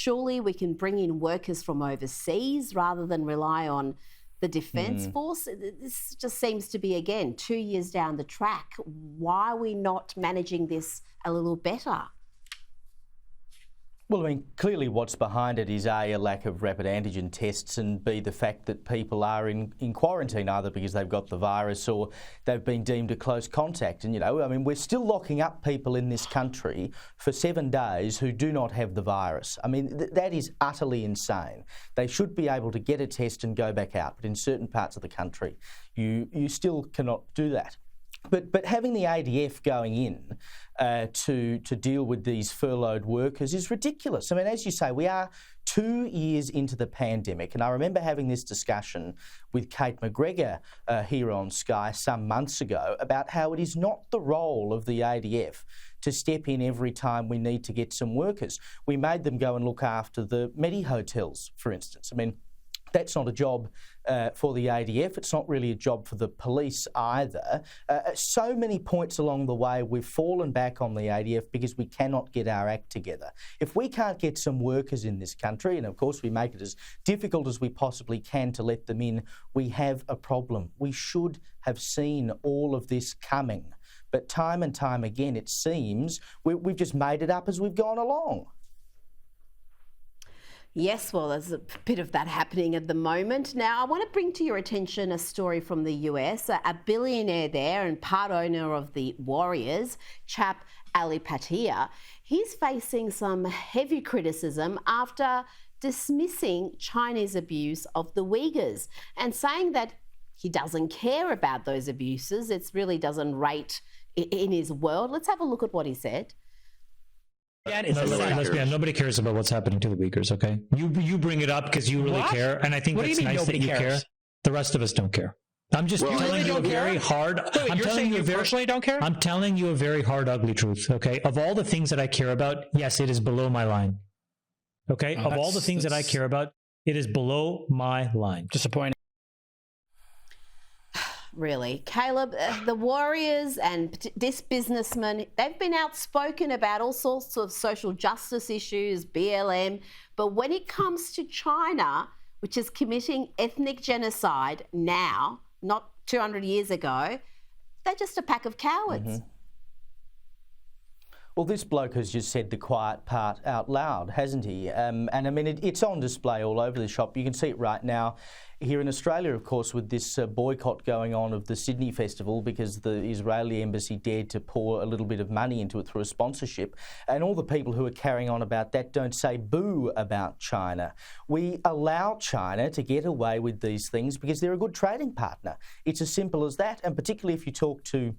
surely we can bring in workers from overseas rather than rely on the Defence Force. This just seems to be, again, 2 years down the track. Why are we not managing this a little better? Well, I mean, clearly what's behind it is A, a lack of rapid antigen tests, and B, the fact that people are in quarantine either because they've got the virus or they've been deemed a close contact. And, I mean, we're still locking up people in this country for 7 days who do not have the virus. I mean, that is utterly insane. They should be able to get a test and go back out, but in certain parts of the country, you still cannot do that. But having the ADF going in to deal with these furloughed workers is ridiculous. I mean, as you say, we are 2 years into the pandemic, and I remember having this discussion with Kate McGregor here on Sky some months ago about how it is not the role of the ADF to step in every time we need to get some workers. We made them go and look after the Medi hotels, for instance. I mean, that's not a job for the ADF. It's not really a job for the police either. So many points along the way, we've fallen back on the ADF because we cannot get our act together. If we can't get some workers in this country, and of course we make it as difficult as we possibly can to let them in, we have a problem. We should have seen all of this coming. But time and time again, it seems we've just made it up as we've gone along. Yes, well, there's a bit of that happening at the moment. Now, I want to bring to your attention a story from the US. A billionaire there and part owner of the Warriors, chap Ali Patia, he's facing some heavy criticism after dismissing China's abuse of the Uyghurs and saying that he doesn't care about those abuses. It really doesn't rate in his world. Let's have a look at what he said. Nobody cares about what's happening to the Uyghurs, okay? You bring it up because you really care, and I think that's nice that you care. The rest of us don't care. I'm just telling you a very hard... Wait, you're saying you personally don't care? I'm telling you a very hard, ugly truth, okay? Of all the things that I care about, yes, it is below my line. Okay? Of all the things that I care about, it is below my line. Disappointing. Really. Caleb, the Warriors and this businessman, they've been outspoken about all sorts of social justice issues, BLM, but when it comes to China, which is committing ethnic genocide now, not 200 years ago, they're just a pack of cowards. Mm-hmm. Well, this bloke has just said the quiet part out loud, hasn't he? And I mean, it's on display all over the shop. You can see it right now here in Australia, of course, with this boycott going on of the Sydney Festival because the Israeli embassy dared to pour a little bit of money into it through a sponsorship. And all the people who are carrying on about that don't say boo about China. We allow China to get away with these things because they're a good trading partner. It's as simple as that. And particularly if you talk to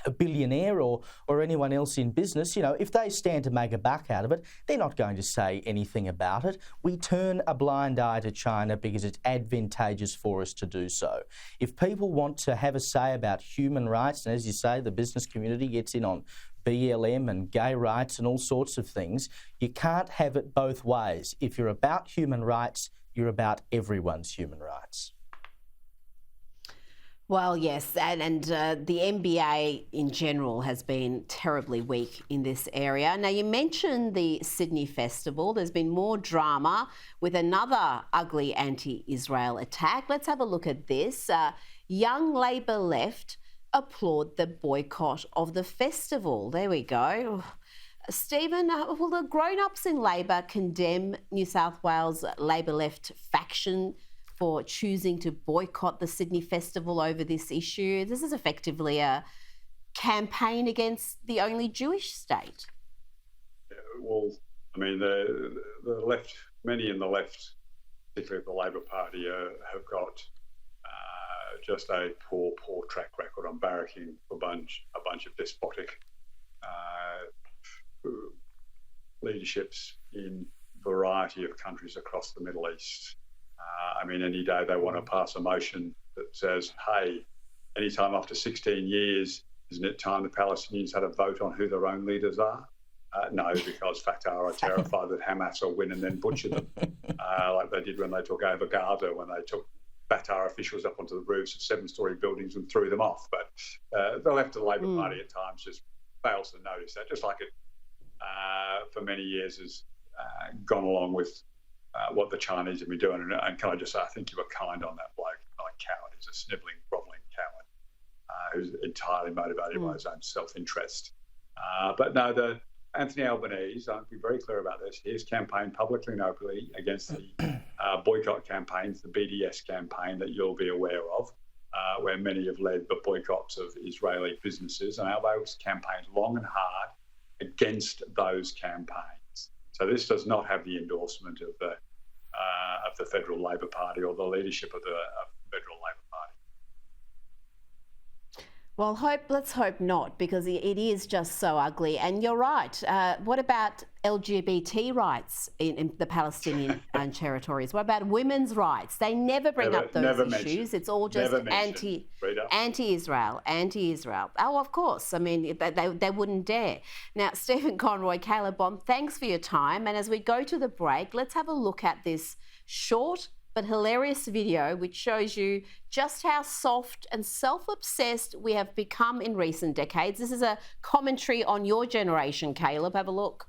a billionaire or anyone else in business, if they stand to make a buck out of it, they're not going to say anything about it. We turn a blind eye to China because it's advantageous for us to do so. If people want to have a say about human rights, and as you say, the business community gets in on BLM and gay rights and all sorts of things, you can't have it both ways. If you're about human rights, you're about everyone's human rights. Well, yes, and the NBA in general has been terribly weak in this area. Now, you mentioned the Sydney Festival. There's been more drama with another ugly anti-Israel attack. Let's have a look at this. Young Labor left applaud the boycott of the festival. There we go. Stephen, will the grown-ups in Labor condemn New South Wales Labor left faction for choosing to boycott the Sydney Festival over this issue? This is effectively a campaign against the only Jewish state. Well, I mean, the left, many in the left, particularly the Labor Party, have got just a poor track record on barracking a bunch of despotic leaderships in a variety of countries across the Middle East. I mean, any day they want to pass a motion that says, hey, anytime after 16 years, isn't it time the Palestinians had a vote on who their own leaders are? No, because Fatah are terrified that Hamas will win and then butcher them, like they did when they took over Gaza, when they took Fatah officials up onto the roofs of 7-storey buildings and threw them off. But the left of the Labor Party at times just fails to notice that, just like it for many years has gone along with what the Chinese have been doing. And can I just say, I think you were kind on that bloke, not a coward. He's a snivelling, grovelling coward who's entirely motivated by his own self-interest. But no, Anthony Albanese, I'll be very clear about this, he has campaigned publicly and openly against the boycott campaigns, the BDS campaign that you'll be aware of, where many have led the boycotts of Israeli businesses. And Albanese campaigned long and hard against those campaigns. So this does not have the endorsement of the Federal Labor Party or the leadership of the Federal Labor Party. Well, let's hope not, because it is just so ugly. And you're right. What about LGBT rights in the Palestinian territories? What about women's rights? They never bring up those issues. It's all just anti-Israel. Oh, of course. I mean, they wouldn't dare. Now, Stephen Conroy, Caleb Bond, thanks for your time. And as we go to the break, let's have a look at this short but hilarious video which shows you just how soft and self-obsessed we have become in recent decades. This is a commentary on your generation, Caleb. Have a look.